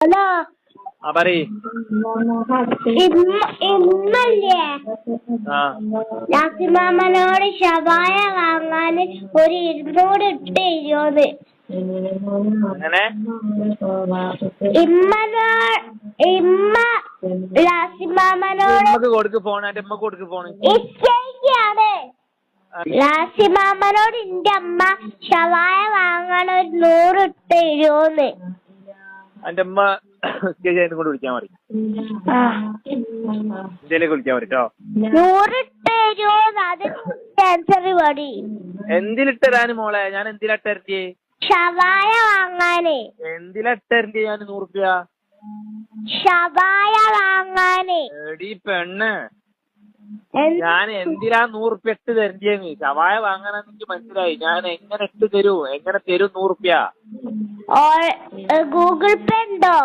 Hello പറയ്. ഇന്നല്ലേ ആ നാസിമാമനോട് ഷവായ വാങ്ങാന് ഒരു 200 ഇട്ട് തരുമോന്ന്. അങ്ങനെ ഇമ്മ ലാസിമാമനോട് ഇമ്മക്ക് കൊടുക്ക് ഫോൺ. എന്റെ ഇമ്മക്ക് കൊടുക്ക് ഫോണ്. ഇഷ്ടയാണ്. ലാസിമാമനോട് എന്റെ അമ്മ ഷവായ വാങ്ങാൻ ഒരു 100 ഇട്ട് തരുമോന്ന്. എന്റെ അമ്മ കൊണ്ട് വിളിക്കാൻ മതി. ഇന്ത്യയിലേക്ക് വിളിക്കാൻ മതി കേട്ടോ. 100 ഇട്ട് തരുമോന്ന്. അത് ക്യാൻസർ പടി. എന്തിലിട്ടരാന് മോളെ? ഞാൻ എന്തിലിട്ടരണ്ടേ? ഷവായ വാങ്ങാനേ. എന്തിലിട്ടരണ്ടേ ഞാൻ 100 റുപ്യ? ഷവായ വാങ്ങാനേ. എടീ പെണ്ണ്, ഞാൻ എന്തിനാ 100 റുപ്യ ഇട്ട് തരണ്ടേന്ന്? ഷവായ വാങ്ങാനെന്ന് എനിക്ക് മനസ്സിലായി. ഞാൻ എങ്ങനെ ഇട്ട് തരൂ? എങ്ങനെ തരും 100 റുപ്യ? ഗൂഗിൾ പേ ഉണ്ടോ?